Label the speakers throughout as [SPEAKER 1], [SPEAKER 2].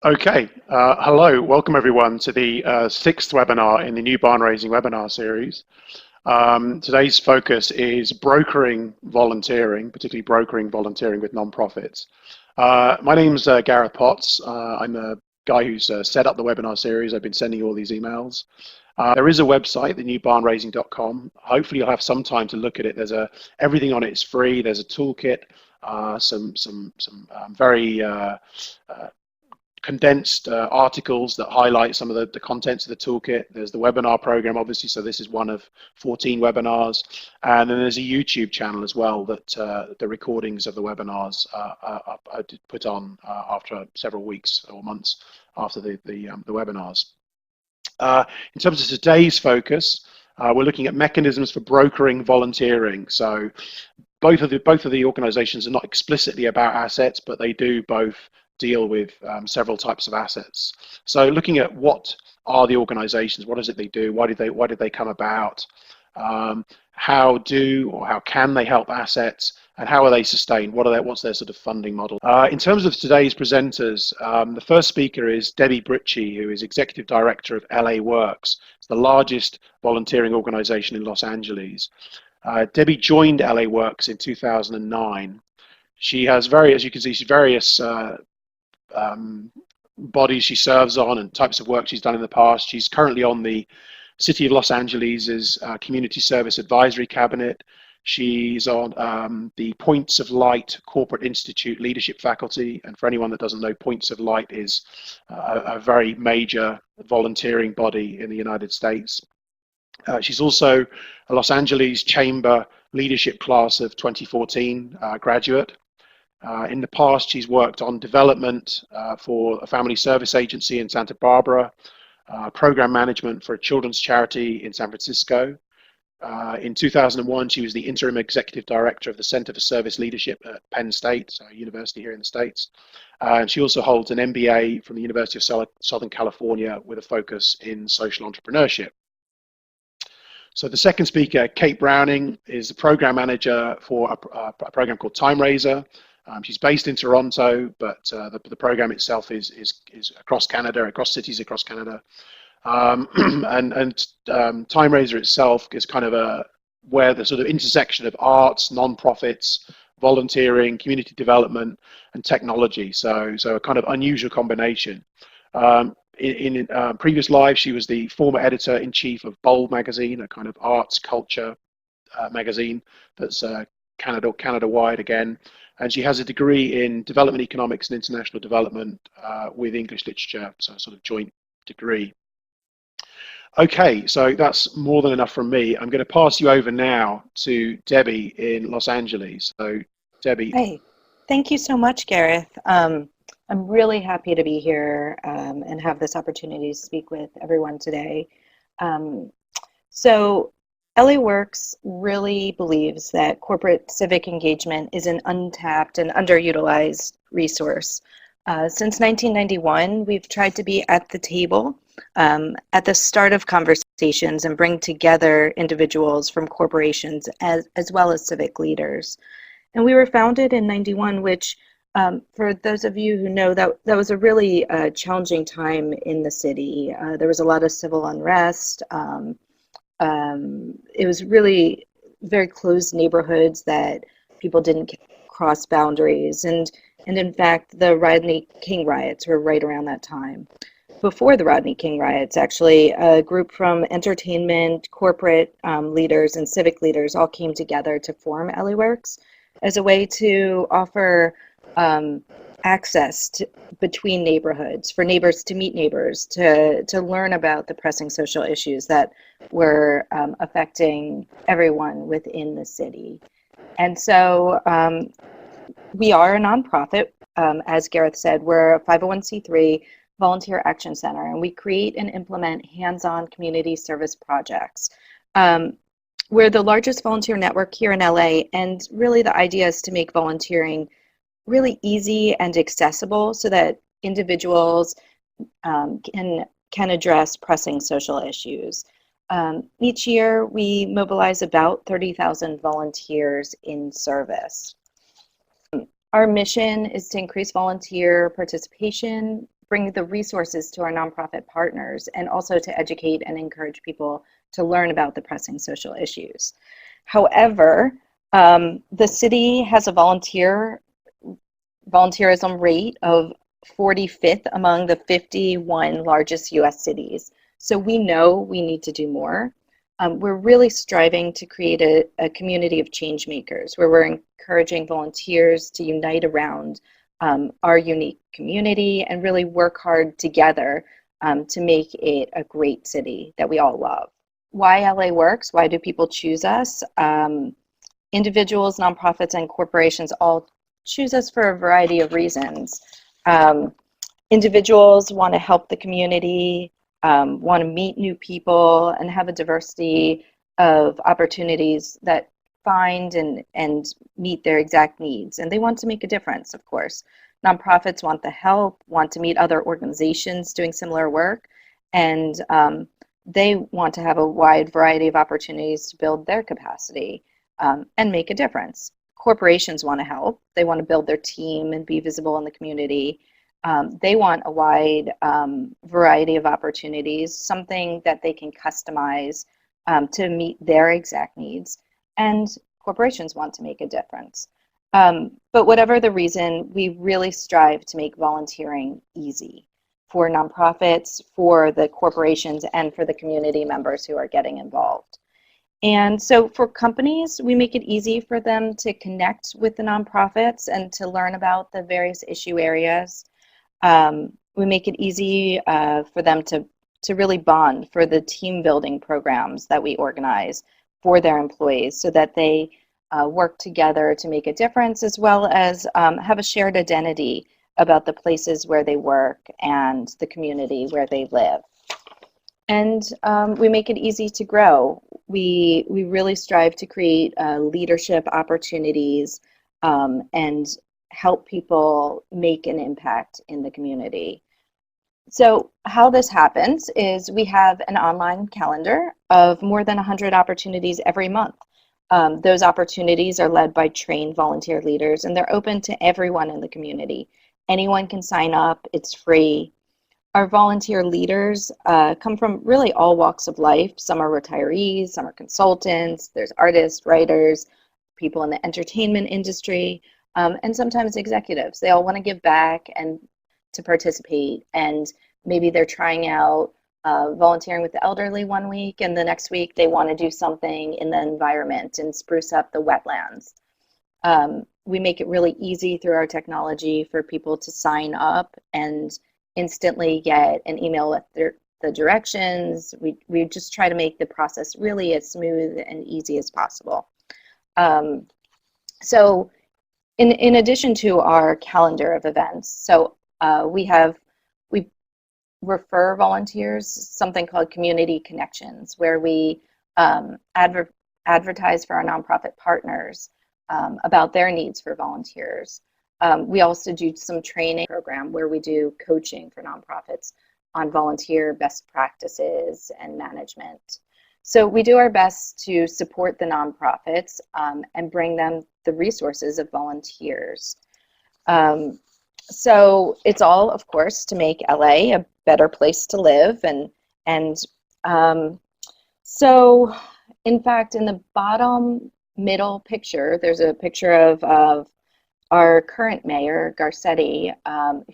[SPEAKER 1] Okay, hello, welcome everyone to the sixth webinar in the new barn raising webinar series. Today's focus is brokering volunteering, particularly brokering volunteering with nonprofits. My name's Gareth Potts. I'm a guy who's set up the webinar series. I've been sending you all these emails. There is a website, thenewbarnraising.com. Hopefully you'll have some time to look at it. Everything on it is free. There's a toolkit, some very condensed articles that highlight some of the contents of the toolkit. There's the webinar program, obviously, so this is one of 14 webinars. And then there's a YouTube channel as well that the recordings of the webinars I did put on after several weeks or months after the webinars. In terms of today's focus, we're looking at mechanisms for brokering volunteering. So both of the organizations are not explicitly about assets, but they do both deal with several types of assets. So looking at what are the organizations, what is it they do, why did they come about, how can they help assets, and how are they sustained, what's their sort of funding model. In terms of today's presenters, the first speaker is Debbie Britchie, who is Executive Director of LA Works. It's the largest volunteering organization in Los Angeles. Debbie joined LA Works in 2009. She has as you can see, various bodies she serves on and types of work she's done in the past. She's currently on the City of Los Angeles's Community Service Advisory Cabinet. She's on the Points of Light Corporate Institute Leadership Faculty. And for anyone that doesn't know, Points of Light is a very major volunteering body in the United States. She's also a Los Angeles Chamber Leadership Class of 2014 graduate. In the past, she's worked on development for a family service agency in Santa Barbara, program management for a children's charity in San Francisco. In 2001, she was the interim executive director of the Center for Service Leadership at Penn State, so a university here in the States. And she also holds an MBA from the University of Southern California with a focus in social entrepreneurship. So the second speaker, Kate Browning, is the program manager for a program called Timeraiser. She's based in Toronto, but the program itself is across Canada, across cities across Canada. Timeraiser itself is kind of where the sort of intersection of arts, non-profits, volunteering, community development, and technology. So a kind of unusual combination. In previous lives, she was the former editor-in-chief of Bold magazine, a kind of arts culture magazine that's Canada-wide again. And she has a degree in development economics and international development with English literature, so a sort of joint degree. Okay, so that's more than enough from me. I'm going to pass you over now to Debbie in Los Angeles. So, Debbie.
[SPEAKER 2] Hey, thank you so much, Gareth. I'm really happy to be here and have this opportunity to speak with everyone today. So LA Works really believes that corporate civic engagement is an untapped and underutilized resource. Since 1991, we've tried to be at the table at the start of conversations and bring together individuals from corporations as well as civic leaders. And we were founded in 91, which for those of you who know, that was a really challenging time in the city. There was a lot of civil unrest. It was really very closed neighborhoods that people didn't cross boundaries. And in fact, the Rodney King riots were right around that time. Before the Rodney King riots, actually, a group from entertainment, corporate leaders, and civic leaders all came together to form LA Works as a way to offer access between neighborhoods, for neighbors to meet neighbors, to learn about the pressing social issues that were affecting everyone within the city. And so we are a nonprofit. As Gareth said, we're a 501c3 volunteer action center, and we create and implement hands-on community service projects. We're the largest volunteer network here in LA, and really the idea is to make volunteering really easy and accessible so that individuals can address pressing social issues. Each year, we mobilize about 30,000 volunteers in service. Our mission is to increase volunteer participation, bring the resources to our nonprofit partners, and also to educate and encourage people to learn about the pressing social issues. However, the city has a volunteerism rate of 45th among the 51 largest US cities. So we know we need to do more. We're really striving to create a community of change makers where we're encouraging volunteers to unite around our unique community and really work hard together to make it a great city that we all love. Why LA works? Why do people choose us? Individuals, nonprofits, and corporations all choose us for a variety of reasons. Individuals want to help the community, want to meet new people, and have a diversity of opportunities that find and meet their exact needs. And they want to make a difference, of course. Nonprofits want the help, want to meet other organizations doing similar work, and they want to have a wide variety of opportunities to build their capacity and make a difference. Corporations want to help. They want to build their team and be visible in the community. They want a wide variety of opportunities, something that they can customize to meet their exact needs. And corporations want to make a difference. But whatever the reason, we really strive to make volunteering easy for nonprofits, for the corporations, and for the community members who are getting involved. And so for companies, we make it easy for them to connect with the nonprofits and to learn about the various issue areas. We make it easy for them to really bond for the team building programs that we organize for their employees so that they work together to make a difference, as well as have a shared identity about the places where they work and the community where they live. And we make it easy to grow. We really strive to create leadership opportunities and help people make an impact in the community. So how this happens is we have an online calendar of more than 100 opportunities every month. Those opportunities are led by trained volunteer leaders, and they're open to everyone in the community. Anyone can sign up, it's free. Our volunteer leaders come from really all walks of life. Some are retirees, some are consultants, there's artists, writers, people in the entertainment industry, and sometimes executives. They all want to give back and to participate, and maybe they're trying out volunteering with the elderly one week, and the next week they want to do something in the environment and spruce up the wetlands. We make it really easy through our technology for people to sign up and instantly get an email with the directions. We just try to make the process really as smooth and easy as possible. So in addition to our calendar of events, so we refer volunteers, something called Community Connections, where we advertise for our nonprofit partners about their needs for volunteers. We also do some training program where we do coaching for nonprofits on volunteer best practices and management. So we do our best to support the nonprofits and bring them the resources of volunteers. So it's all, of course, to make LA a better place to live. And so, in fact, in the bottom middle picture, there's a picture of our current mayor, Garcetti,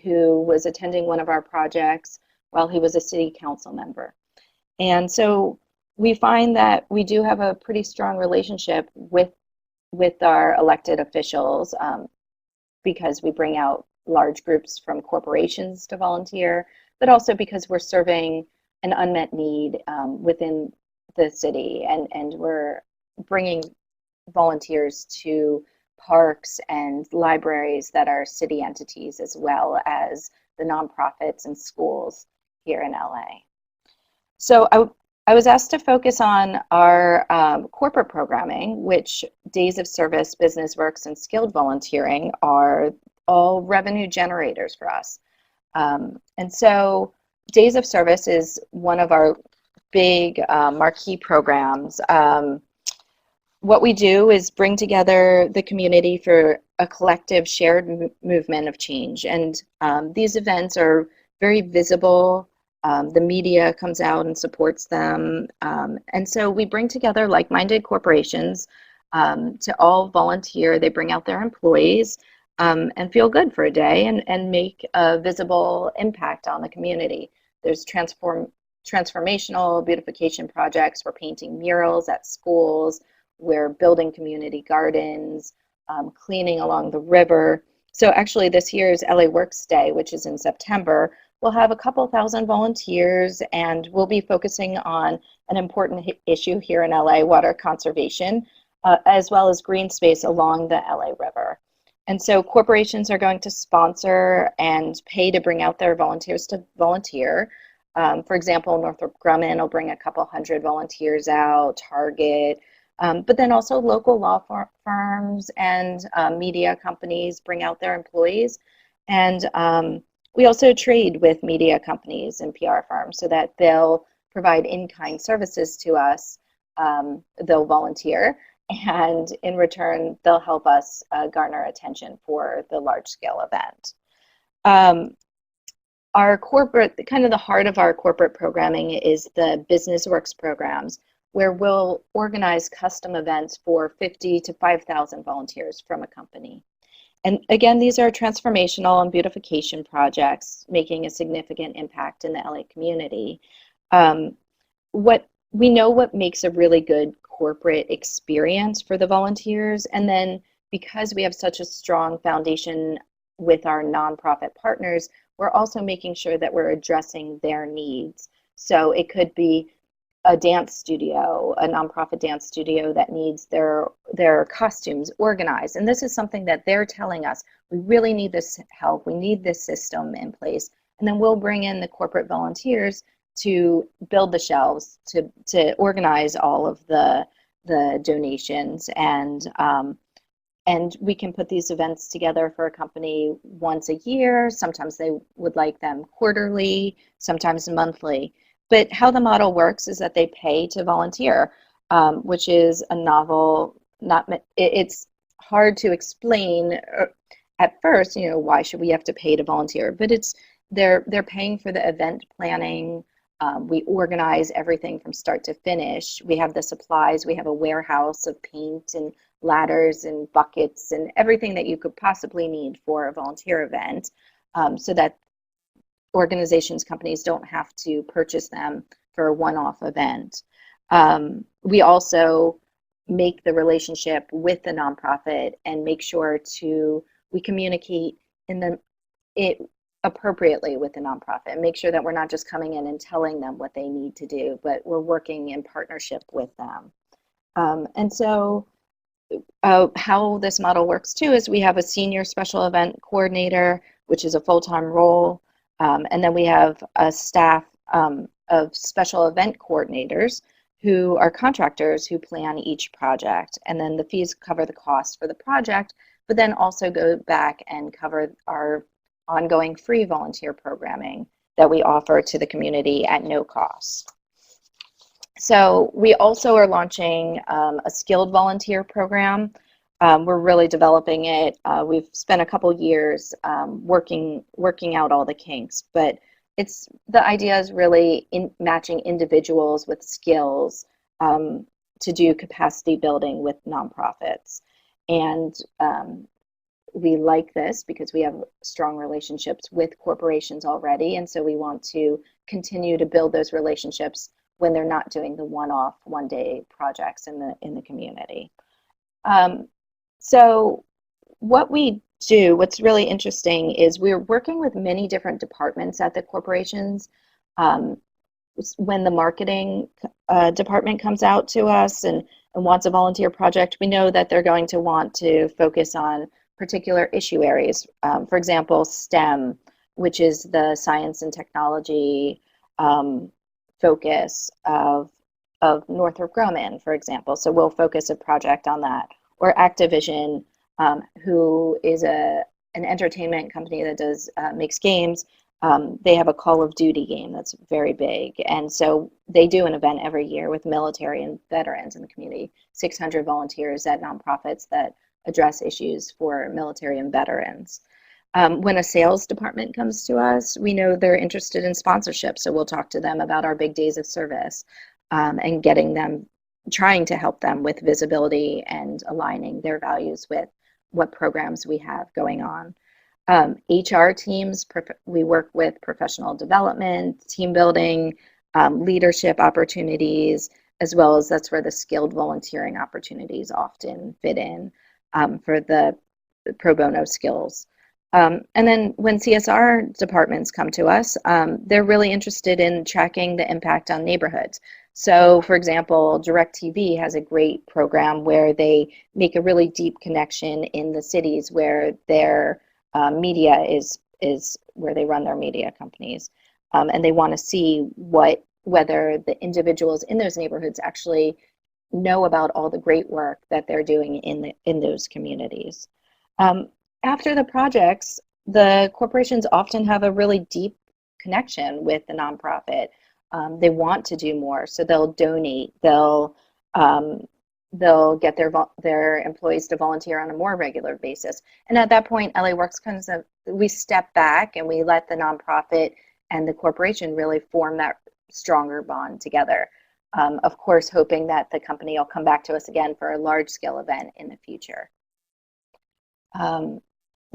[SPEAKER 2] who was attending one of our projects while he was a city council member. And so we find that we do have a pretty strong relationship with our elected officials because we bring out large groups from corporations to volunteer, but also because we're serving an unmet need within the city, and we're bringing volunteers to parks and libraries that are city entities, as well as the nonprofits and schools here in LA. So I was asked to focus on our corporate programming, which Days of Service, Business Works, and Skilled Volunteering are all revenue generators for us. And so Days of Service is one of our big marquee programs. What we do is bring together the community for a collective shared movement of change. And these events are very visible. The media comes out and supports them. And so we bring together like-minded corporations to all volunteer. They bring out their employees and feel good for a day and make a visible impact on the community. There's transformational beautification projects. We're painting murals at schools. We're building community gardens, cleaning along the river. So actually this year's LA Works Day, which is in September, we'll have a couple thousand volunteers, and we'll be focusing on an important issue here in LA, water conservation, as well as green space along the LA River. And so corporations are going to sponsor and pay to bring out their volunteers to volunteer. For example, Northrop Grumman will bring a couple hundred volunteers out, Target, but then also local law firms and media companies bring out their employees. And we also trade with media companies and PR firms so that they'll provide in-kind services to us. They'll volunteer, and in return, they'll help us garner attention for the large-scale event. Our corporate, kind of the heart of our corporate programming is the Business Works programs, where we'll organize custom events for 50 to 5,000 volunteers from a company. And again, these are transformational and beautification projects making a significant impact in the LA community. What makes a really good corporate experience for the volunteers, and then because we have such a strong foundation with our nonprofit partners, we're also making sure that we're addressing their needs. So it could be a dance studio, a nonprofit dance studio that needs their costumes organized. And this is something that they're telling us, we really need this help, we need this system in place. And then we'll bring in the corporate volunteers to build the shelves, to organize all of the donations, and we can put these events together for a company once a year. Sometimes they would like them quarterly, sometimes monthly. But how the model works is that they pay to volunteer, which is a novel, it's hard to explain at first, why should we have to pay to volunteer? But they're paying for the event planning. We organize everything from start to finish. We have the supplies. We have a warehouse of paint and ladders and buckets and everything that you could possibly need for a volunteer event, so that organizations, companies don't have to purchase them for a one-off event. We also make the relationship with the nonprofit and make sure we communicate it appropriately with the nonprofit and make sure that we're not just coming in and telling them what they need to do, but we're working in partnership with them. And so how this model works too is we have a senior special event coordinator, which is a full-time role. And then we have a staff of special event coordinators who are contractors who plan each project. And then the fees cover the cost for the project, but then also go back and cover our ongoing free volunteer programming that we offer to the community at no cost. So we also are launching a skilled volunteer program. We're really developing it. We've spent a couple years working out all the kinks, but the idea is really matching individuals with skills to do capacity building with nonprofits. And we like this because we have strong relationships with corporations already, and so we want to continue to build those relationships when they're not doing the one-off, one-day projects in the community. So what we do, what's really interesting is we're working with many different departments at the corporations. When the marketing department comes out to us and wants a volunteer project, we know that they're going to want to focus on particular issue areas. For example, STEM, which is the science and technology focus of Northrop Grumman, for example. So we'll focus a project on that. Or Activision, who is an entertainment company that makes games. They have a Call of Duty game that's very big. And so they do an event every year with military and veterans in the community, 600 volunteers at nonprofits that address issues for military and veterans. When a sales department comes to us, we know they're interested in sponsorship, so we'll talk to them about our big days of service, and getting them, trying to help them with visibility and aligning their values with what programs we have going on. HR teams, we work with professional development, team building, leadership opportunities, as well as that's where the skilled volunteering opportunities often fit in, for the pro bono skills. And then when CSR departments come to us, they're really interested in tracking the impact on neighborhoods. So, for example, DirecTV has a great program where they make a really deep connection in the cities where their media is where they run their media companies, and they want to see whether the individuals in those neighborhoods actually know about all the great work that they're doing in those communities. After the projects, the corporations often have a really deep connection with the nonprofit. They want to do more, so they'll donate. They'll get their employees to volunteer on a more regular basis. And at that point, LA Works comes up, we step back and we let the nonprofit and the corporation really form that stronger bond together. Of course, hoping that the company will come back to us again for a large-scale event in the future.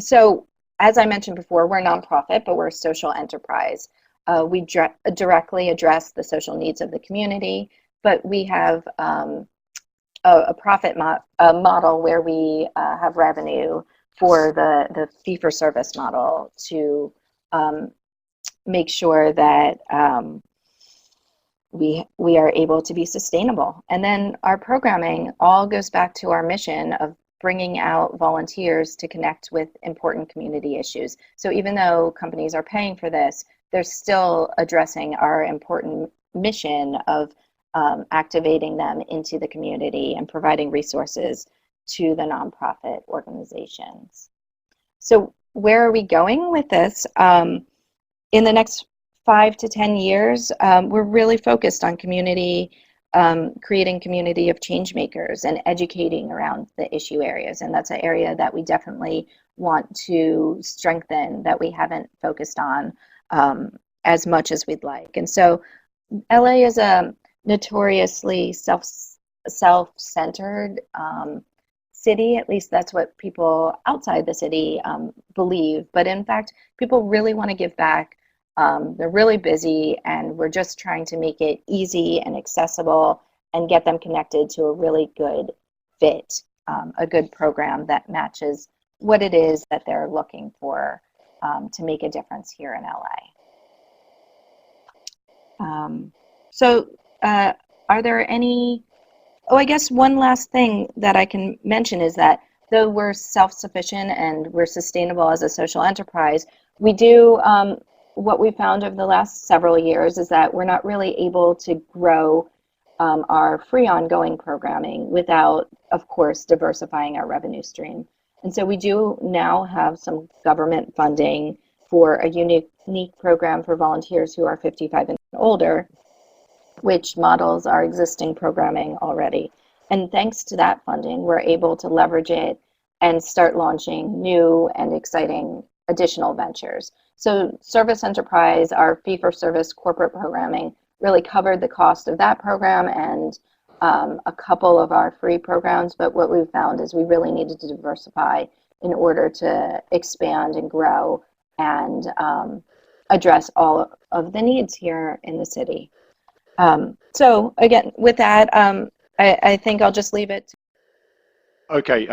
[SPEAKER 2] So, as I mentioned before, we're a nonprofit, but we're a social enterprise. We directly address the social needs of the community, but we have a profit model where we have revenue for the fee-for-service model to make sure that we are able to be sustainable. And then our programming all goes back to our mission of bringing out volunteers to connect with important community issues. So even though companies are paying for this, they're still addressing our important mission of activating them into the community and providing resources to the nonprofit organizations. So where are we going with this? In the next 5 to 10 years, we're really focused on community, creating community of change makers and educating around the issue areas. And that's an area that we definitely want to strengthen, that we haven't focused on as much as we'd like. And so LA is a notoriously self-centered city. At least that's what people outside the city believe. But in fact, people really want to give back. They're really busy, and we're just trying to make it easy and accessible and get them connected to a really good fit, a good program that matches what it is that they're looking for to make a difference here in LA. Are there any, I guess one last thing that I can mention is that though we're self-sufficient and we're sustainable as a social enterprise, we do, what we found over the last several years is that we're not really able to grow our free ongoing programming without, of course, diversifying our revenue stream. And so we do now have some government funding for a unique program for volunteers who are 55 and older, which models our existing programming already. And thanks to that funding, we're able to leverage it and start launching new and exciting additional ventures. So Service Enterprise, our fee-for-service corporate programming, really covered the cost of that program and a couple of our free programs. But what we've found is we really needed to diversify in order to expand and grow and address all of the needs here in the city. So again, with that, I think I'll just leave it.
[SPEAKER 1] Okay,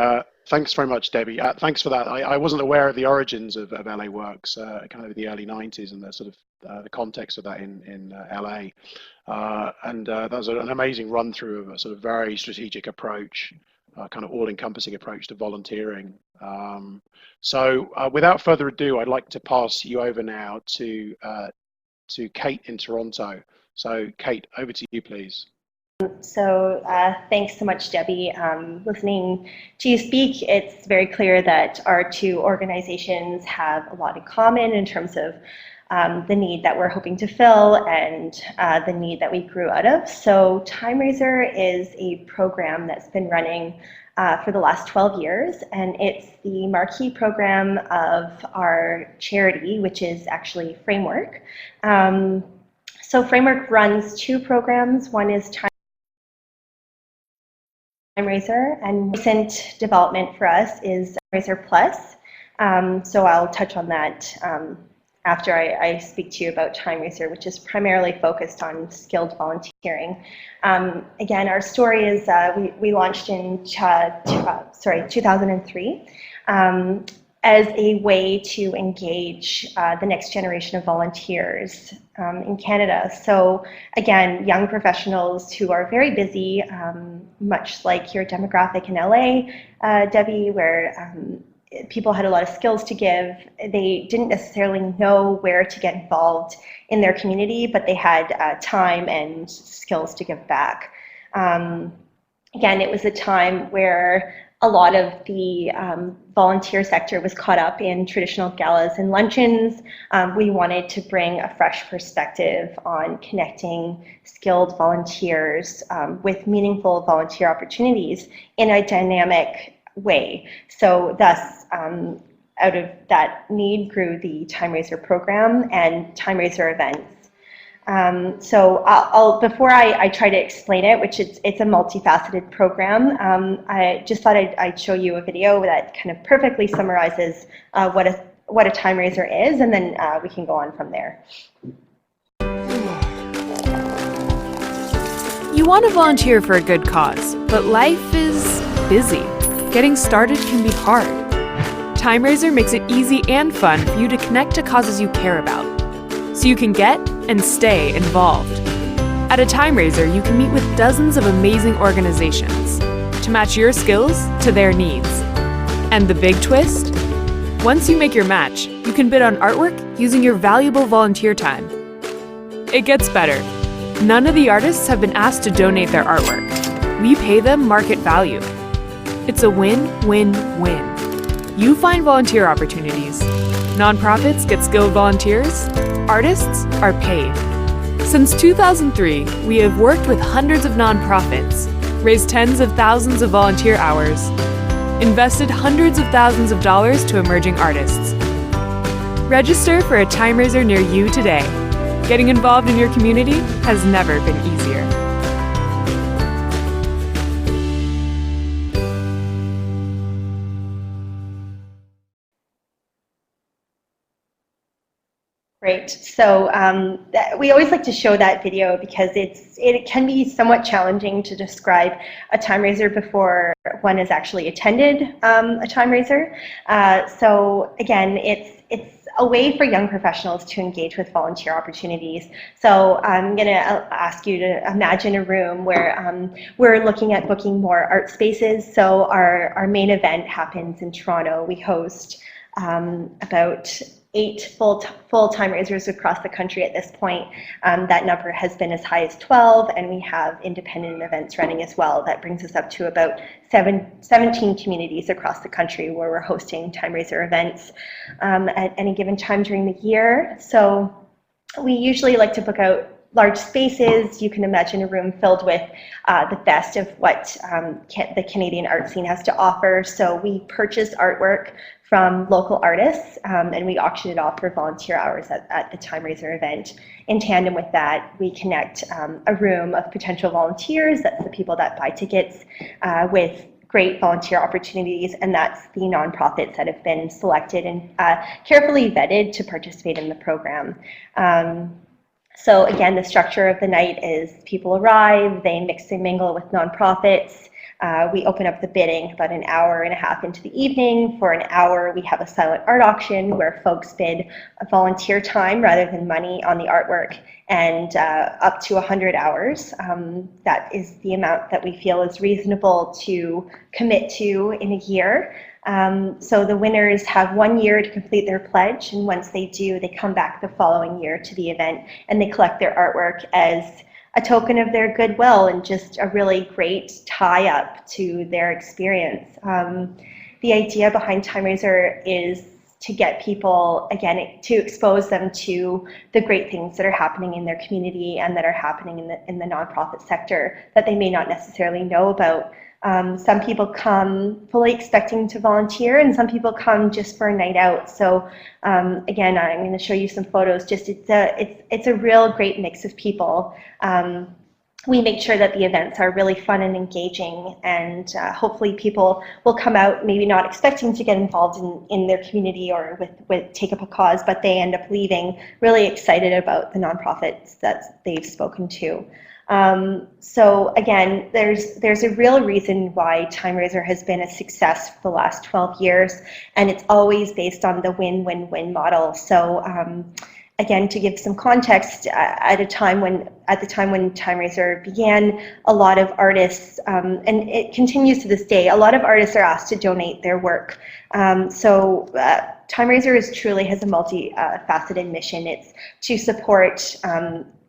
[SPEAKER 1] thanks very much, Debbie. Thanks for that. I wasn't aware of the origins of LA Works, kind of the early 90s and the sort of the context of that in LA. And that was an amazing run through of a sort of very strategic approach, kind of all-encompassing approach to volunteering. So without further ado, I'd like to pass you over now to Kate in Toronto. So Kate, over to you, please.
[SPEAKER 3] So thanks so much, Debbie. Listening to you speak, it's very clear that our two organizations have a lot in common in terms of the need that we're hoping to fill and the need that we grew out of. So Timeraiser is a program that's been running for the last 12 years, and it's the marquee program of our charity, which is actually Framework. So Framework runs two programs. One is Timeraiser, and recent development for us is Timeraiser Plus. So I'll touch on that after I speak to you about Timeraiser, which is primarily focused on skilled volunteering. Again, our story is we launched in 2003 as a way to engage the next generation of volunteers in Canada. So again, young professionals who are very busy, much like your demographic in LA, Debbie, where people had a lot of skills to give. They didn't necessarily know where to get involved in their community, but they had time and skills to give back. Again, it was a time where a lot of the volunteer sector was caught up in traditional galas and luncheons. We wanted to bring a fresh perspective on connecting skilled volunteers with meaningful volunteer opportunities in a dynamic way. So thus, out of that need grew the Timeraiser program and Timeraiser events. So before I try to explain it, which it's a multifaceted program, I just thought I'd show you a video that kind of perfectly summarizes what a Timeraiser is, and then we can go on from there.
[SPEAKER 4] You want to volunteer for a good cause, but life is busy. Getting started can be hard. Timeraiser makes it easy and fun for you to connect to causes you care about, so you can get and stay involved. At a Timeraiser, you can meet with dozens of amazing organizations to match your skills to their needs. And the big twist? Once you make your match, you can bid on artwork using your valuable volunteer time. It gets better. None of the artists have been asked to donate their artwork. We pay them market value. It's a win-win-win. You find volunteer opportunities. Nonprofits get skilled volunteers. Artists are paid. Since 2003, we have worked with hundreds of nonprofits, raised tens of thousands of volunteer hours, invested hundreds of thousands of dollars to emerging artists. Register for a Timeraiser near you today. Getting involved in your community has never been easier.
[SPEAKER 3] Great. So we always like to show that video because it can be somewhat challenging to describe a Timeraiser before one has actually attended a Timeraiser. So again, it's a way for young professionals to engage with volunteer opportunities. So I'm going to ask you to imagine a room where we're looking at booking more art spaces. So our main event happens in Toronto. We host about 8 full Timeraisers across the country at this point. That number has been as high as 12, and we have independent events running as well. That brings us up to about 17 communities across the country where we're hosting Timeraiser events at any given time during the year. So we usually like to book out large spaces. You can imagine a room filled with the best of what the Canadian art scene has to offer. So we purchase artwork from local artists and we auction it off for volunteer hours at the Timeraiser event. In tandem with that, we connect a room of potential volunteers, that's the people that buy tickets, with great volunteer opportunities, and that's the nonprofits that have been selected and carefully vetted to participate in the program. So again, the structure of the night is people arrive, they mix and mingle with nonprofits. We open up the bidding about an hour and a half into the evening. For an hour, we have a silent art auction where folks bid volunteer time rather than money on the artwork, and up to 100 hours. That is the amount that we feel is reasonable to commit to in a year. So the winners have 1 year to complete their pledge, and once they do, they come back the following year to the event and they collect their artwork as a token of their goodwill and just a really great tie-up to their experience. The idea behind Timeraiser is to get people, again, to expose them to the great things that are happening in their community and that are happening in the nonprofit sector that they may not necessarily know about. Some people come fully expecting to volunteer, and some people come just for a night out. So again, I'm going to show you some photos. Just it's a real great mix of people. We make sure that the events are really fun and engaging, and hopefully people will come out maybe not expecting to get involved in their community or with take up a cause, but they end up leaving really excited about the nonprofits that they've spoken to. So again, there's a real reason why Timeraiser has been a success for the last 12 years, and it's always based on the win-win-win model. So again, to give some context, at the time when Timeraiser began, a lot of artists, and it continues to this day, a lot of artists are asked to donate their work. Timeraiser truly has a multi-faceted mission. It's to support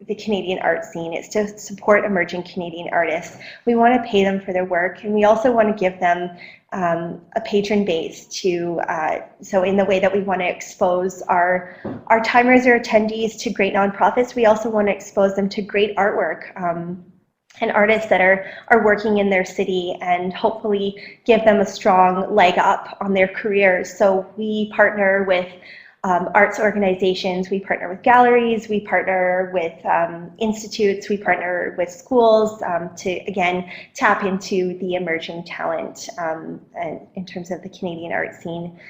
[SPEAKER 3] the Canadian art scene. It's to support emerging Canadian artists. We want to pay them for their work, and we also want to give them a patron base to, so in the way that we want to expose our Timeraiser attendees to great nonprofits, we also want to expose them to great artwork and artists that are working in their city, and hopefully give them a strong leg up on their careers. So we partner with arts organizations, we partner with galleries, we partner with institutes, we partner with schools to, again, tap into the emerging talent in terms of the Canadian art scene.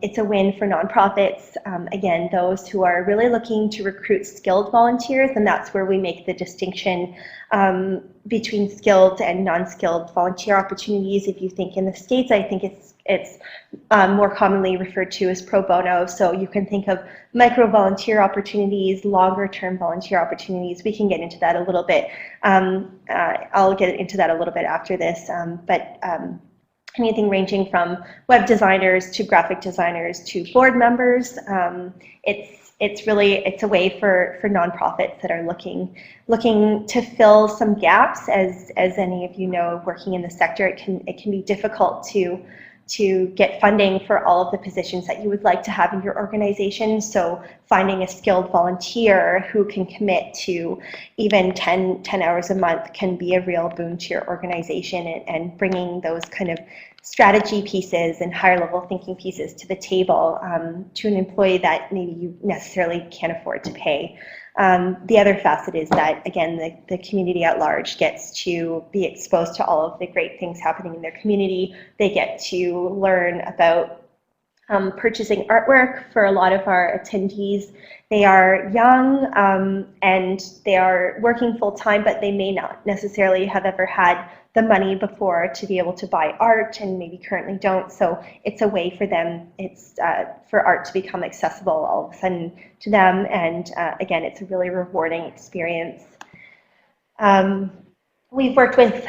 [SPEAKER 3] It's a win for nonprofits, again, those who are really looking to recruit skilled volunteers, and that's where we make the distinction between skilled and non-skilled volunteer opportunities. If you think in the States, I think it's more commonly referred to as pro bono. So you can think of micro volunteer opportunities, longer term volunteer opportunities. We can get into that a little bit. I'll get into that a little bit after this. But anything ranging from web designers to graphic designers to board members. It's a way for nonprofits that are looking to fill some gaps. As any of you know, working in the sector, it can be difficult to get funding for all of the positions that you would like to have in your organization. So finding a skilled volunteer who can commit to even 10 hours a month can be a real boon to your organization, and bringing those kind of strategy pieces and higher level thinking pieces to the table to an employee that maybe you necessarily can't afford to pay. The other facet is that, again, the community at large gets to be exposed to all of the great things happening in their community. They get to learn about purchasing artwork. For a lot of our attendees, they are young and they are working full time, but they may not necessarily have ever had the money before to be able to buy art, and maybe currently don't. So it's a way for them, it's for art to become accessible all of a sudden to them. And again, it's a really rewarding experience. We've worked with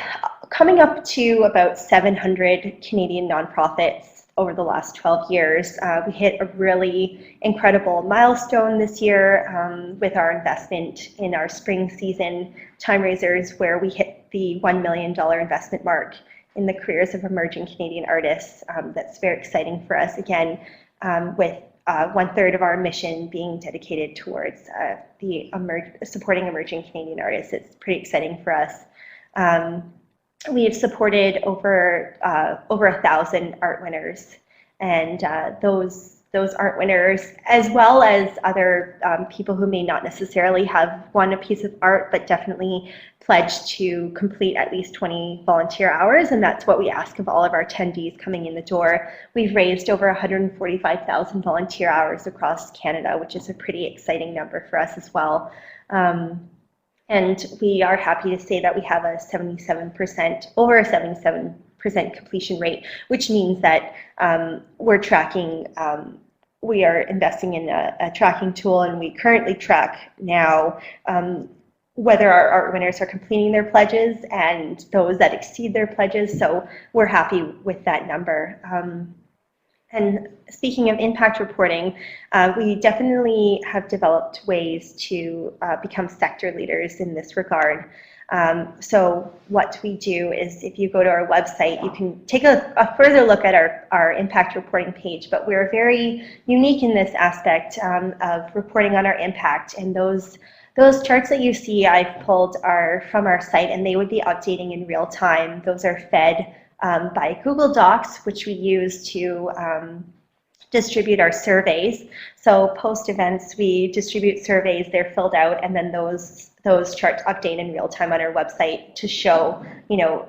[SPEAKER 3] coming up to about 700 Canadian nonprofits over the last 12 years. We hit a really incredible milestone this year with our investment in our spring season Timeraisers, where we hit the $1 million investment mark in the careers of emerging Canadian artists. That's very exciting for us, again, with 1/3 of our mission being dedicated towards supporting emerging Canadian artists. It's pretty exciting for us. We have supported over 1,000 art winners, and those art winners, as well as other people who may not necessarily have won a piece of art, but definitely pledged to complete at least 20 volunteer hours, and that's what we ask of all of our attendees coming in the door. We've raised over 145,000 volunteer hours across Canada, which is a pretty exciting number for us as well. And we are happy to say that we have over a 77% completion rate, which means that we're tracking, we are investing in a tracking tool, and we currently track now whether our art winners are completing their pledges and those that exceed their pledges. So we're happy with that number. And speaking of impact reporting, we definitely have developed ways to become sector leaders in this regard. So what we do is, if you go to our website, you can take a further look at our impact reporting page, but we're very unique in this aspect of reporting on our impact, and those those charts that you see I've pulled are from our site, and they would be updating in real time. Those are fed by Google Docs, which we use to distribute our surveys. So post events, we distribute surveys, they're filled out, and then those charts update in real time on our website to show, you know,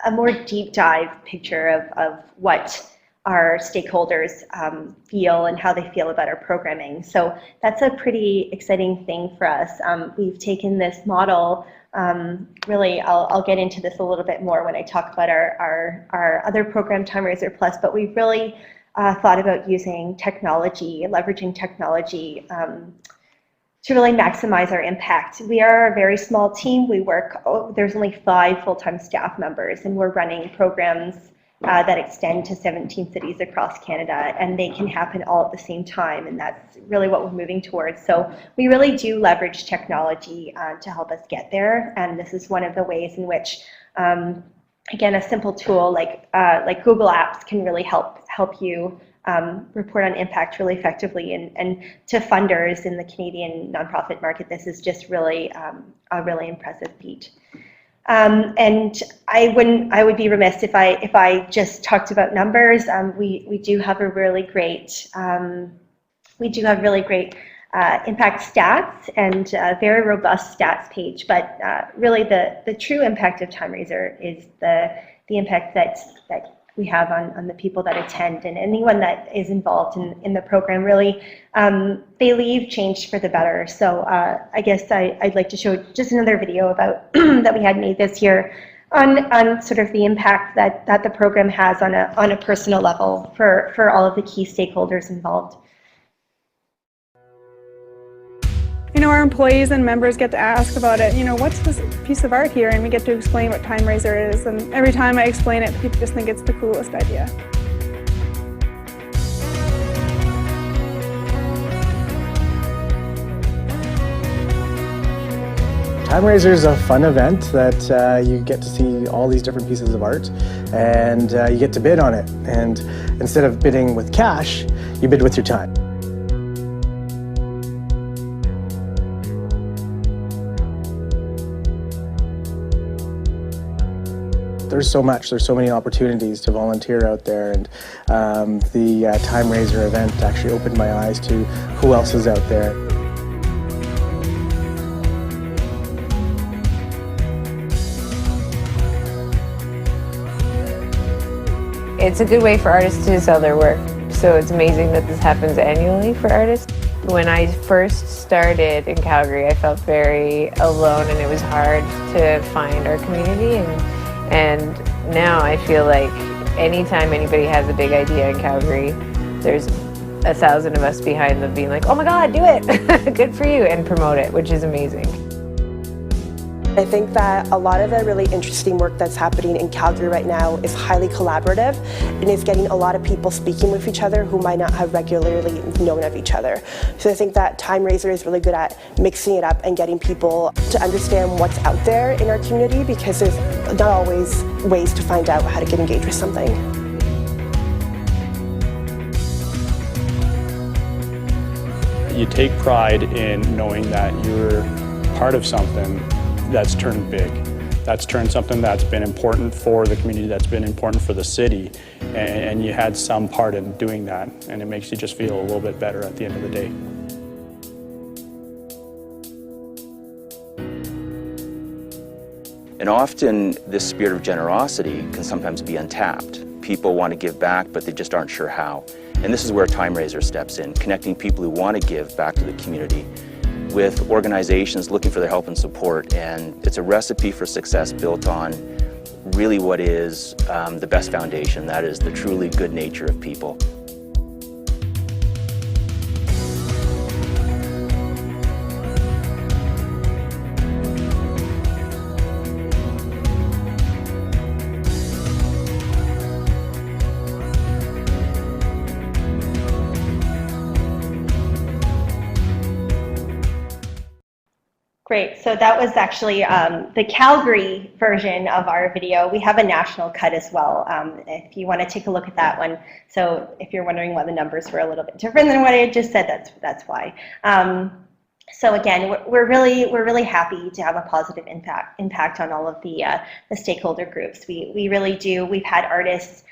[SPEAKER 3] a more deep dive picture of what our stakeholders feel and how they feel about our programming. So that's a pretty exciting thing for us. We've taken this model, really, I'll get into this a little bit more when I talk about our other program, Timeraiser Plus, but we've really thought about using technology, leveraging technology to really maximize our impact. We are a very small team. We work, there's only 5 full-time staff members, and we're running programs that extend to 17 cities across Canada, and they can happen all at the same time, and that's really what we're moving towards. So we really do leverage technology to help us get there, and this is one of the ways in which, again, a simple tool like Google Apps can really help you report on impact really effectively, and to funders in the Canadian nonprofit market, this is just really a really impressive feat. And I would be remiss if I just talked about numbers. We do have a really great impact stats and a very robust stats page, but really the true impact of Timeraiser is the impact that we have on the people that attend, and anyone that is involved in the program. Really, they leave changed for the better. So I guess I'd like to show just another video about that we had made this year on sort of the impact that the program has on a personal level for all of the key stakeholders involved.
[SPEAKER 5] You know, our employees and members get to ask about it, you know, what's this piece of art here? And we get to explain what Timeraiser is. And every time I explain it, people just think it's the coolest idea.
[SPEAKER 6] Timeraiser is a fun event that you get to see all these different pieces of art, and you get to bid on it. And instead of bidding with cash, you bid with your time. There's so much, there's so many opportunities to volunteer out there, and the Timeraiser event actually opened my eyes to who else is out there.
[SPEAKER 7] It's a good way for artists to sell their work, so it's amazing that this happens annually for artists. When I first started in Calgary, I felt very alone, and it was hard to find our community. And now I feel like anytime anybody has a big idea in Calgary, there's 1,000 of us behind them being like, oh my God, do it, good for you, and promote it, which is amazing.
[SPEAKER 8] I think that a lot of the really interesting work that's happening in Calgary right now is highly collaborative and is getting a lot of people speaking with each other who might not have regularly known of each other. So I think that Timeraiser is really good at mixing it up and getting people to understand what's out there in our community, because there's not always ways to find out how to get engaged with something.
[SPEAKER 9] You take pride in knowing that you're part of something that's turned big. That's turned something that's been important for the community, that's been important for the city, and you had some part in doing that, and it makes you just feel a little bit better at the end of the day.
[SPEAKER 10] And often this spirit of generosity can sometimes be untapped. People want to give back, but they just aren't sure how. And this is where Timeraiser steps in, connecting people who want to give back to the community with organizations looking for their help and support. And it's a recipe for success built on really what is the best foundation, that is the truly good nature of people.
[SPEAKER 3] Great, so that was actually the Calgary version of our video. We have a national cut as well, if you want to take a look at that one. So if you're wondering why the numbers were a little bit different than what I just said, that's why. So again, we're really happy to have a positive impact on all of the stakeholder groups. We really do. We've had artists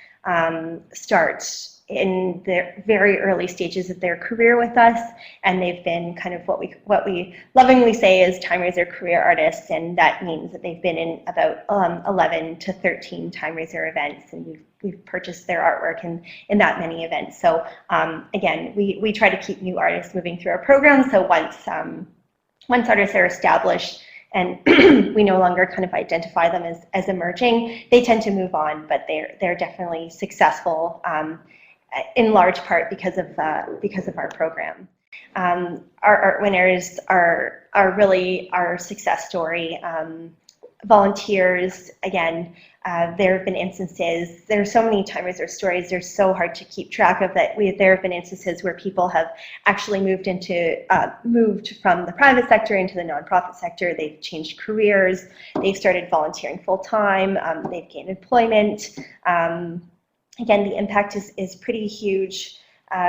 [SPEAKER 3] start in the very early stages of their career with us, and they've been kind of what we lovingly say is Timeraiser career artists, and that means that they've been in about 11 to 13 Timeraiser events, and we've purchased their artwork in that many events. So again, we try to keep new artists moving through our program. So once artists are established and we no longer kind of identify them as emerging, they tend to move on, but they're definitely successful in large part because of our program. Our art winners are really our success story. Volunteers, again, there have been instances, there are so many Timeraiser stories, they're so hard to keep track of that there have been instances where people have actually moved from the private sector into the nonprofit sector. They've changed careers, they've started volunteering full-time, they've gained employment. Again, the impact is pretty huge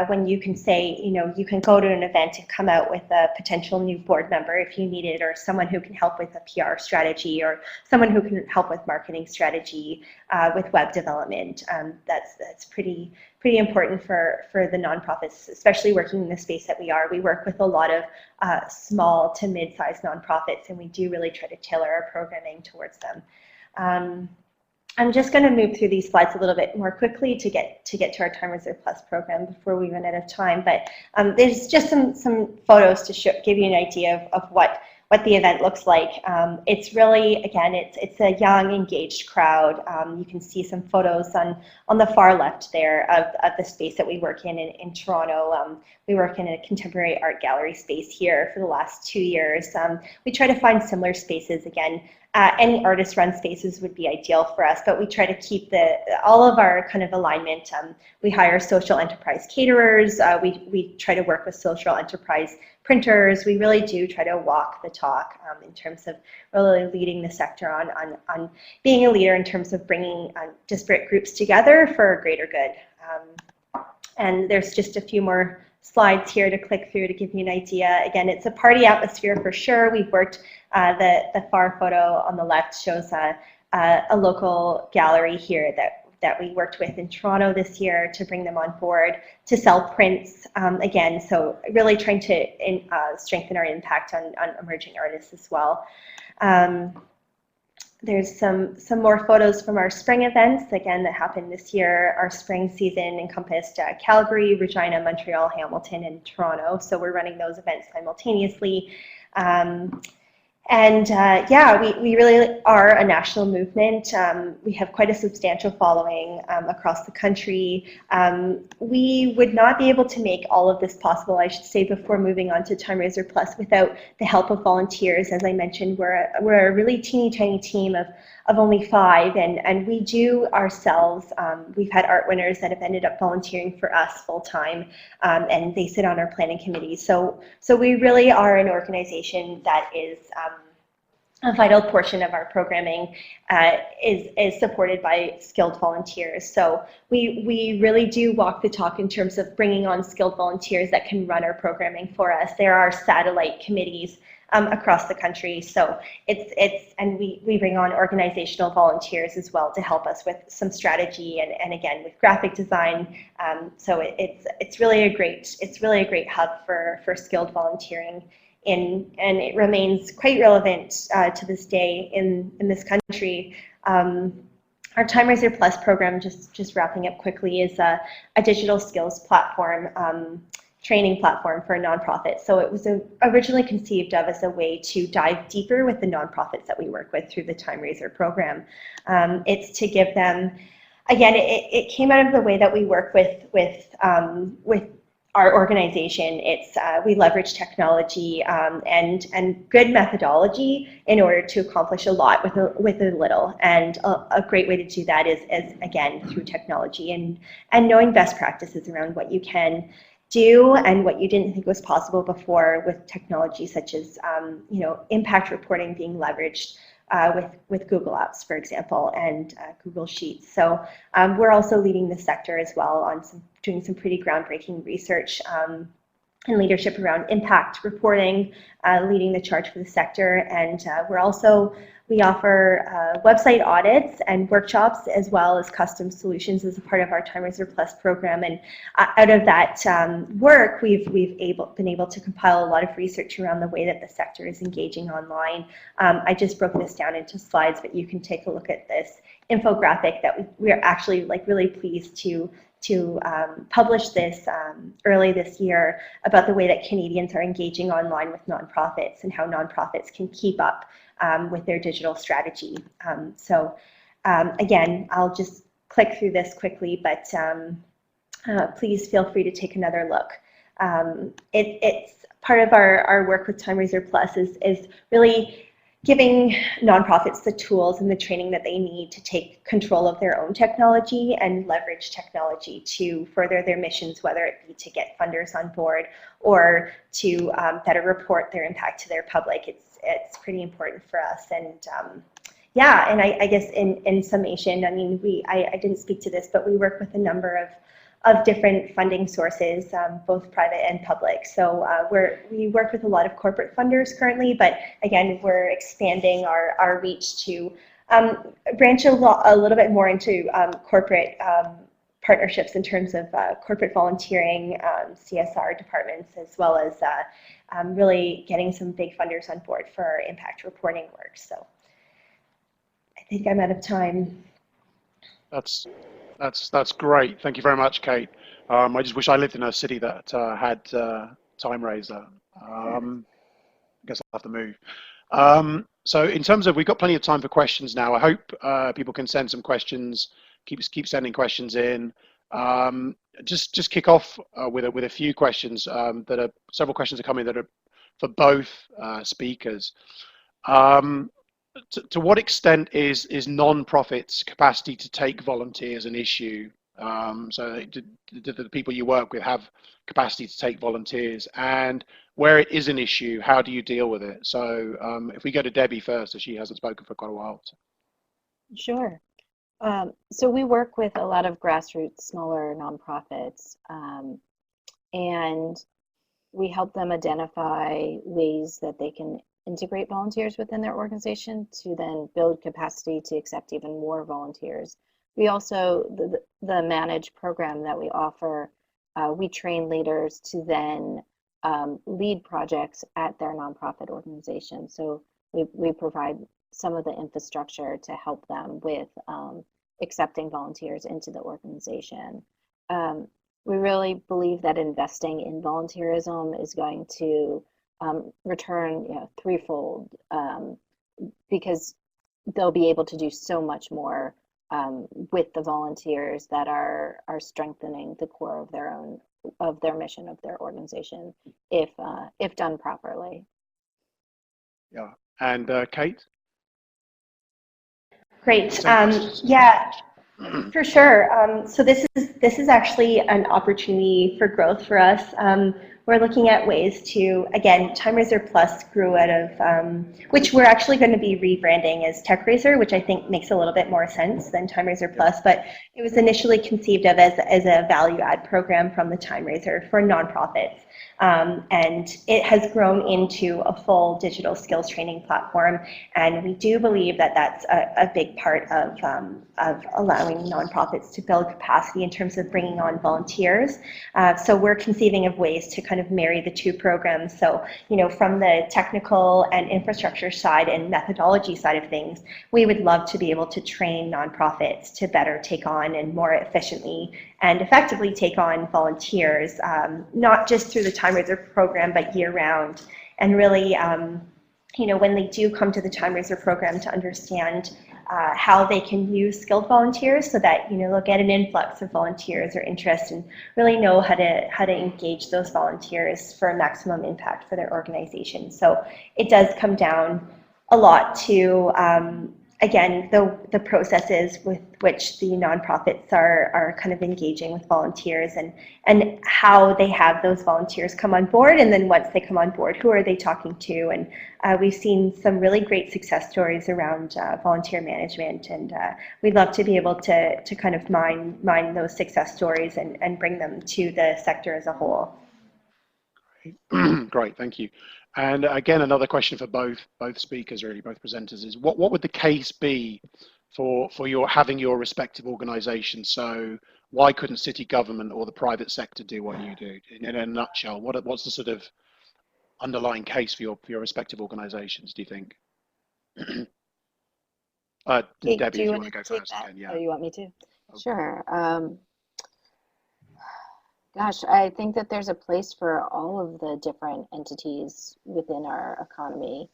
[SPEAKER 3] when you can say, you can go to an event and come out with a potential new board member if you need it, or someone who can help with a PR strategy, or someone who can help with marketing strategy, with web development. That's pretty important for the nonprofits, especially working in the space that we are. We work with a lot of small to mid-sized nonprofits, and we do really try to tailor our programming towards them. I'm just going to move through these slides a little bit more quickly to get to our Timeraiser Plus program before we run out of time. But there's just some photos to give you an idea of what the event looks like. It's really, again, it's a young, engaged crowd. You can see some photos on the far left there of the space that we work in Toronto. We work in a contemporary art gallery space here for the last 2 years. We try to find similar spaces. Again, any artist-run spaces would be ideal for us, but we try to keep all of our kind of alignment. We hire social enterprise caterers. We try to work with social enterprise printers. We really do try to walk the talk in terms of really leading the sector on being a leader in terms of bringing disparate groups together for a greater good. And there's just a few more slides here to click through to give you an idea. Again, it's a party atmosphere for sure. We've worked, the far photo on the left shows a local gallery here that we worked with in Toronto this year to bring them on board to sell prints. Again, so really trying to strengthen our impact on emerging artists as well. There's some more photos from our spring events, again, that happened this year. Our spring season encompassed Calgary, Regina, Montreal, Hamilton, and Toronto. So we're running those events simultaneously. Yeah, we really are a national movement. We have quite a substantial following across the country. We would not be able to make all of this possible, I should say, before moving on to Timeraiser Plus without the help of volunteers. As I mentioned, we're a really teeny tiny team of only 5, and we do ourselves. We've had art winners that have ended up volunteering for us full time, and they sit on our planning committee. So we really are an organization that is a vital portion of our programming is supported by skilled volunteers. So we really do walk the talk in terms of bringing on skilled volunteers that can run our programming for us. There are satellite committees across the country. So and we bring on organizational volunteers as well to help us with some strategy and again with graphic design. So it's really a great hub for skilled volunteering. And it remains quite relevant to this day in this country. Our Timeraiser Plus program, just wrapping up quickly, is a digital skills platform, training platform for a nonprofit. So it was originally conceived of as a way to dive deeper with the nonprofits that we work with through the Timeraiser program. It's to give them, again, it came out of the way that we work with our organization. We leverage technology and good methodology in order to accomplish a lot with a little. And a great way to do that is again through technology and knowing best practices around what you can do and what you didn't think was possible before with technology such as impact reporting being leveraged with Google Apps, for example, and Google Sheets. So we're also leading the sector as well on doing some pretty groundbreaking research and leadership around impact reporting, leading the charge for the sector. And we offer website audits and workshops, as well as custom solutions as a part of our Timeraiser Plus program. And out of that work, we've been able to compile a lot of research around the way that the sector is engaging online. I just broke this down into slides, but you can take a look at this infographic that we're actually really pleased to publish this early this year about the way that Canadians are engaging online with nonprofits and how nonprofits can keep up with their digital strategy. Again, I'll just click through this quickly, but please feel free to take another look. It's part of our work with Timeraiser Plus is really giving nonprofits the tools and the training that they need to take control of their own technology and leverage technology to further their missions, whether it be to get funders on board or to better report their impact to their public. It's pretty important for us. And yeah, and I guess in summation, I mean, I didn't speak to this, but we work with a number of different funding sources, both private and public. So we work with a lot of corporate funders currently, but again, we're expanding our reach to branch a little bit more into corporate partnerships in terms of corporate volunteering, CSR departments, as well as really getting some big funders on board for our impact reporting work. So I think I'm out of time.
[SPEAKER 1] That's great. Thank you very much, Kate. I just wish I lived in a city that had Timeraiser. I guess I'll have to move. So in terms of, we've got plenty of time for questions now. I hope people can send some questions. Keep sending questions in. Just kick off with a few questions. Several questions are coming that are for both speakers. To what extent is non-profits' capacity to take volunteers an issue? So do the people you work with have capacity to take volunteers? And where it is an issue, how do you deal with it? So if we go to Debbie first, as she hasn't spoken for quite a while.
[SPEAKER 2] Sure. So we work with a lot of grassroots, smaller nonprofits, and we help them identify ways that they can integrate volunteers within their organization to then build capacity to accept even more volunteers. We also, the managed program that we offer, we train leaders to then lead projects at their nonprofit organization. So we provide some of the infrastructure to help them with accepting volunteers into the organization. We really believe that investing in volunteerism is going to return threefold, because they'll be able to do so much more with the volunteers that are strengthening the core of their mission of their organization if done properly.
[SPEAKER 1] Yeah, and Kate?
[SPEAKER 3] Great. Yeah, for sure. So this is actually an opportunity for growth for us. We're looking at ways to, again, Timeraiser Plus grew out of, which we're actually going to be rebranding as TechRaiser, which I think makes a little bit more sense than Timeraiser Plus, but it was initially conceived of as a value add program from the Timeraiser for nonprofits. And it has grown into a full digital skills training platform, and we do believe that that's a big part of allowing nonprofits to build capacity in terms of bringing on volunteers. So we're conceiving of ways to kind of marry the two programs. So, from the technical and infrastructure side and methodology side of things, we would love to be able to train nonprofits to better take on and more efficiently and effectively take on volunteers, not just through the Timeraiser program, but year round. And really, when they do come to the Timeraiser program, to understand how they can use skilled volunteers so that, they'll get an influx of volunteers or interest and really know how to engage those volunteers for maximum impact for their organization. So it does come down a lot to, again, the processes with which the nonprofits are kind of engaging with volunteers and how they have those volunteers come on board. And then once they come on board, who are they talking to? And we've seen some really great success stories around volunteer management. And we'd love to be able to kind of mine those success stories and bring them to the sector as a whole.
[SPEAKER 1] Great, thank you. And again, another question for both speakers, really, both presenters, is what would the case be for your having your respective organisations? So why couldn't city government or the private sector do what you do? In a nutshell, what's the sort of underlying case for your respective organisations, do you think?
[SPEAKER 2] Kate,
[SPEAKER 1] Debbie,
[SPEAKER 2] do
[SPEAKER 1] if
[SPEAKER 2] you
[SPEAKER 1] you
[SPEAKER 2] want
[SPEAKER 1] want to
[SPEAKER 2] to
[SPEAKER 1] go
[SPEAKER 2] take
[SPEAKER 1] first
[SPEAKER 2] that?
[SPEAKER 1] again, yeah.
[SPEAKER 2] Oh, you want me to?
[SPEAKER 1] Okay.
[SPEAKER 2] Sure. Gosh, I think that there's a place for all of the different entities within our economy.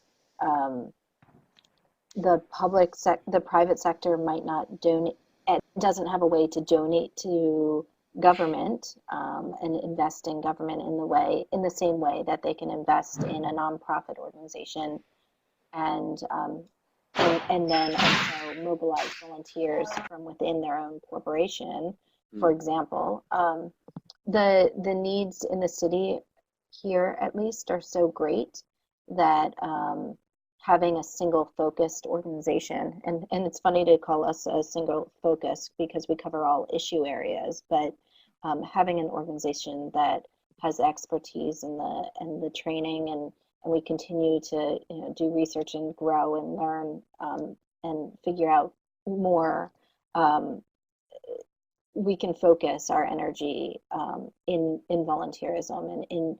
[SPEAKER 2] The private sector might not donate, it doesn't have a way to donate to government and invest in government in the same way that they can invest in a nonprofit organization and then also mobilize volunteers from within their own corporation, for example. The needs in the city here, at least, are so great that having a single focused organization, and it's funny to call us a single focus because we cover all issue areas, but having an organization that has expertise in the training and we continue to do research and grow and learn and figure out more, we can focus our energy in volunteerism and in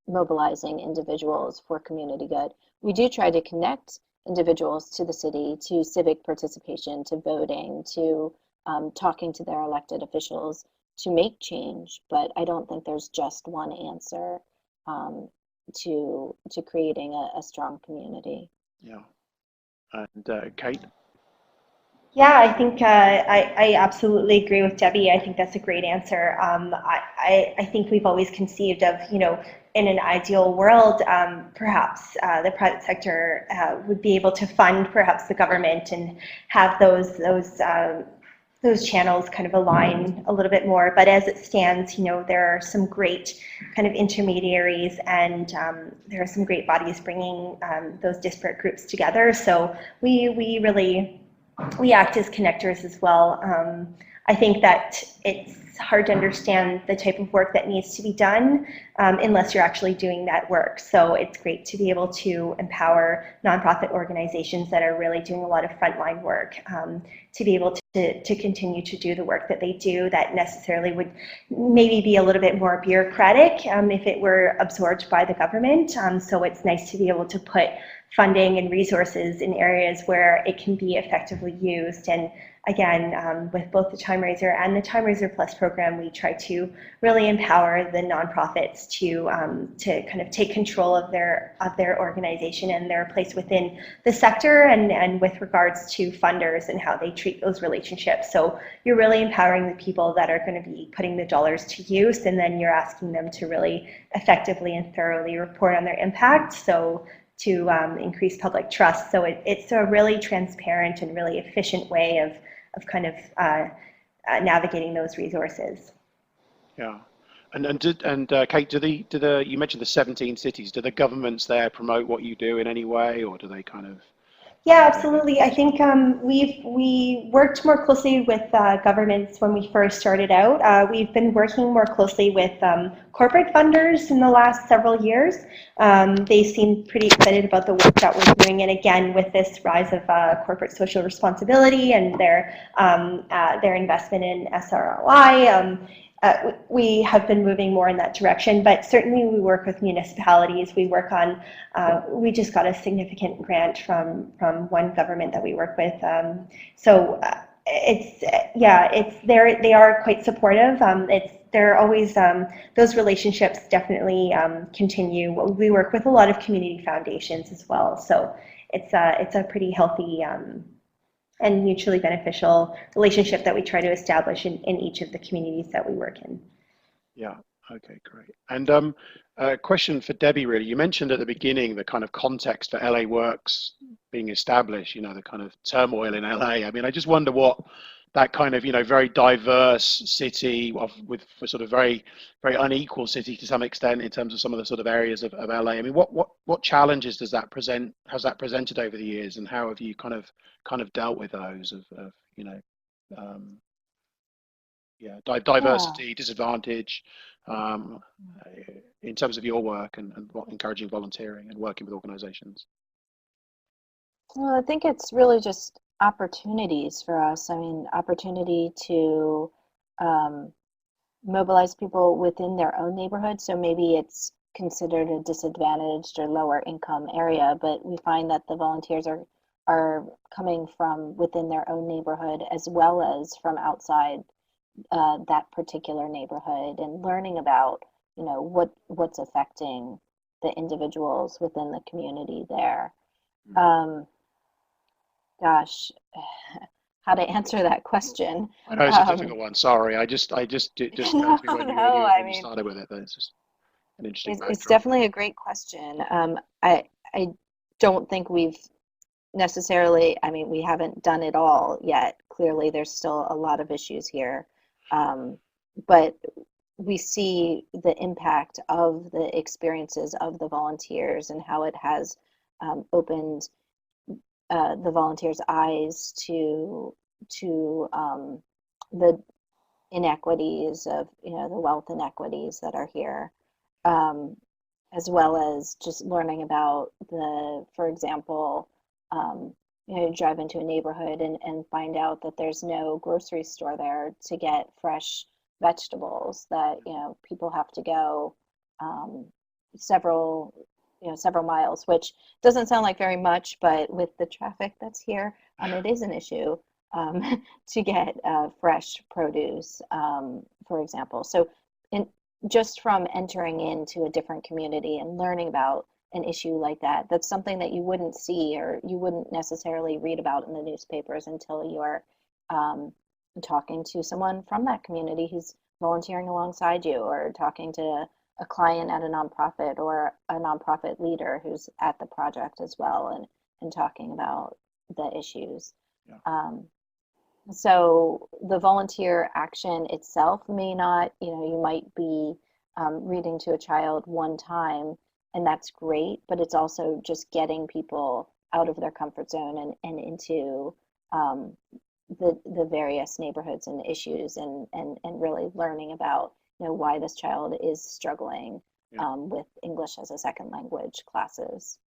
[SPEAKER 2] mobilizing individuals for community good. We do try to connect individuals to the city, to civic participation, to voting, to talking to their elected officials to make change, but I don't think there's just one answer to creating a strong community.
[SPEAKER 1] Yeah. And Kate?
[SPEAKER 3] Yeah, I think I absolutely agree with Debbie. I think that's a great answer. I think we've always conceived of, in an ideal world, perhaps the private sector would be able to fund perhaps the government and have those channels kind of align a little bit more. But as it stands, there are some great kind of intermediaries and there are some great bodies bringing those disparate groups together. So we act as connectors as well. I think that it's hard to understand the type of work that needs to be done unless you're actually doing that work. So it's great to be able to empower nonprofit organizations that are really doing a lot of frontline work to be able to continue to do the work that they do that necessarily would maybe be a little bit more bureaucratic if it were absorbed by the government. So it's nice to be able to put funding and resources in areas where it can be effectively used. And again, with both the Timeraiser and the Timeraiser Plus program, we try to really empower the nonprofits to kind of take control of their organization and their place within the sector and with regards to funders and how they treat those relationships. So you're really empowering the people that are going to be putting the dollars to use, and then you're asking them to really effectively and thoroughly report on their impact. So to increase public trust. So it's a really transparent and really efficient way of kind of navigating those resources.
[SPEAKER 1] Yeah, and Kate, you mentioned the 17 cities. Do the governments there promote what you do in any way, or do they kind of?
[SPEAKER 3] Yeah, absolutely. I think we worked more closely with governments when we first started out. We've been working more closely with corporate funders in the last several years. They seem pretty excited about the work that we're doing, and again, with this rise of corporate social responsibility and their investment in SROI. We have been moving more in that direction, but certainly we work with municipalities. We work on, we just got a significant grant from one government that we work with. So they are quite supportive. They're always, those relationships definitely continue. We work with a lot of community foundations as well. So it's a pretty healthy and mutually beneficial relationship that we try to establish in each of the communities that we work in.
[SPEAKER 1] Yeah, okay, great. And a question for Debbie, really. You mentioned at the beginning the kind of context for LA Works being established, the kind of turmoil in LA. I mean, I just wonder what that kind of, very diverse city with sort of very, very unequal city to some extent in terms of some of the sort of areas of LA. I mean, what challenges does that present? Has that presented over the years, and how have you kind of dealt with those? diversity, disadvantage, in terms of your work and encouraging volunteering and working with organizations?
[SPEAKER 2] Well, I think it's really just opportunities for us. I mean, opportunity to mobilize people within their own neighborhood. So maybe it's considered a disadvantaged or lower income area, but we find that the volunteers are coming from within their own neighborhood as well as from outside that particular neighborhood, and learning about, you know, what's affecting the individuals within the community there. Gosh, how to answer that question?
[SPEAKER 1] I know it's a difficult one. Sorry, I just
[SPEAKER 2] No,
[SPEAKER 1] when you started with it, it's just an interesting
[SPEAKER 2] it's
[SPEAKER 1] backdrop.
[SPEAKER 2] definitely a great question. I don't think we've necessarily, I mean, we haven't done it all yet. Clearly, there's still a lot of issues here. But we see the impact of the experiences of the volunteers and how it has opened the volunteers' eyes to the inequities of, you know, the wealth inequities that are here, as well as just learning about for example, you know, drive into a neighborhood and find out that there's no grocery store there to get fresh vegetables, that, you know, people have to go several miles, which doesn't sound like very much, but with the traffic that's here, it is an issue to get fresh produce, for example. So just from entering into a different community and learning about an issue like that, that's something that you wouldn't see or you wouldn't necessarily read about in the newspapers until you're talking to someone from that community who's volunteering alongside you, or talking to a client at a nonprofit or a nonprofit leader who's at the project as well, and talking about the issues.
[SPEAKER 1] Yeah.
[SPEAKER 2] So the volunteer action itself may not, you know, you might be reading to a child one time, and that's great, but it's also just getting people out of their comfort zone and into the various neighborhoods and issues, and really learning about, you know, why this child is struggling with English as a second language classes.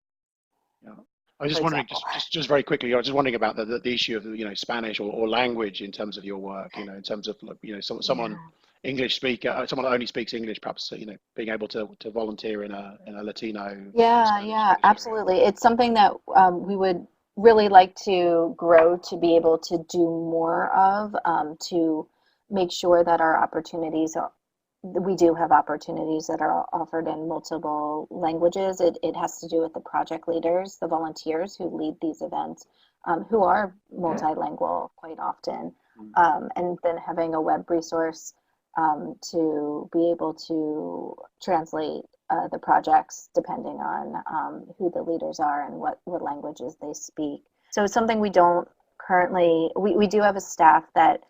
[SPEAKER 1] Yeah. I was just wondering, just very quickly, I was just wondering about the issue of, you know, Spanish or language in terms of your work, you know, in terms of, you know, someone English speaker, someone that only speaks English, perhaps, you know, being able to volunteer in a Latino.
[SPEAKER 2] Yeah, absolutely. It's something that we would really like to grow to be able to do more of, to make sure that our opportunities we do have opportunities that are offered in multiple languages. It has to do with the project leaders, the volunteers who lead these events, who are multilingual quite often, and then having a web resource to be able to translate the projects depending on who the leaders are and what languages they speak. So it's something we don't currently, we do have a staff that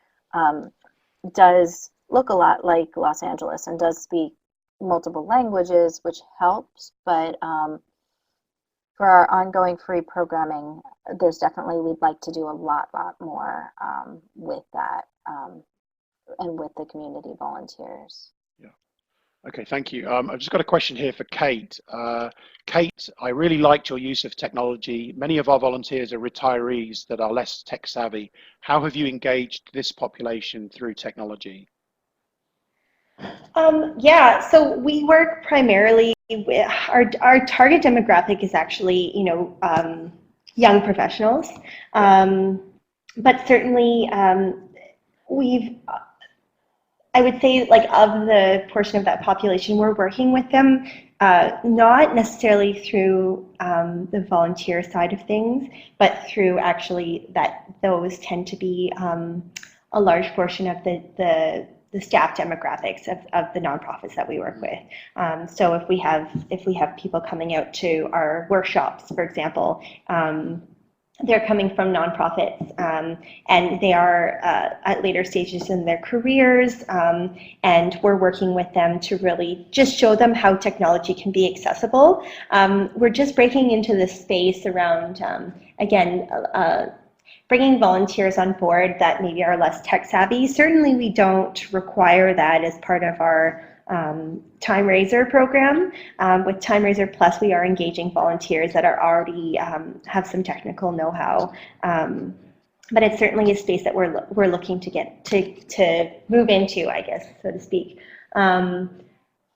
[SPEAKER 2] does look a lot like Los Angeles and does speak multiple languages, which helps, but for our ongoing free programming, there's definitely, we'd like to do a lot more with that and with the community volunteers.
[SPEAKER 1] Yeah. Okay, thank you. I've just got a question here for Kate. Kate, I really liked your use of technology. Many of our volunteers are retirees that are less tech savvy. How have you engaged this population through technology?
[SPEAKER 3] Yeah, so we work primarily with our target demographic is actually, you know, young professionals, but certainly I would say, like, of the portion of that population, we're working with them, not necessarily through the volunteer side of things, but through actually that those tend to be a large portion of the staff demographics of the nonprofits that we work with. So if we have people coming out to our workshops, for example, they're coming from nonprofits, and they are at later stages in their careers, and we're working with them to really just show them how technology can be accessible. We're just breaking into this space around, again, bringing volunteers on board that maybe are less tech savvy. Certainly we don't require that as part of our Timeraiser program. With Timeraiser Plus, we are engaging volunteers that are already have some technical know-how. But it's certainly a space that we're looking to get to move into, I guess, so to speak,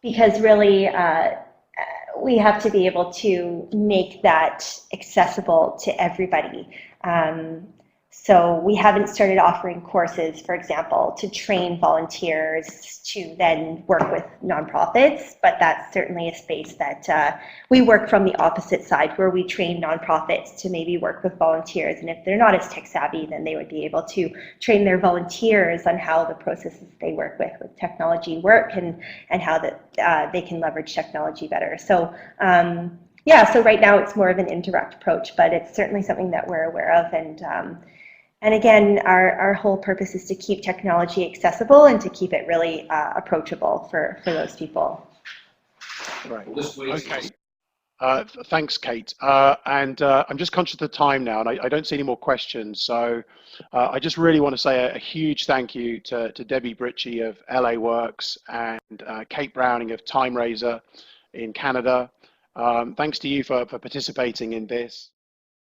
[SPEAKER 3] because really we have to be able to make that accessible to everybody. So we haven't started offering courses, for example, to train volunteers to then work with nonprofits, but that's certainly a space that we work from the opposite side, where we train nonprofits to maybe work with volunteers. And if they're not as tech savvy, then they would be able to train their volunteers on how the processes they work with technology work, and how that they can leverage technology better. So yeah, so right now it's more of an indirect approach, but it's certainly something that we're aware of. And again, our whole purpose is to keep technology accessible and to keep it really approachable for those people.
[SPEAKER 1] Right. Okay. Thanks, Kate. And I'm just conscious of the time now, and I don't see any more questions. So I just really want to say a huge thank you to Debbie Britchie of LA Works and Kate Browning of Timeraiser in Canada. Thanks to you for participating in this.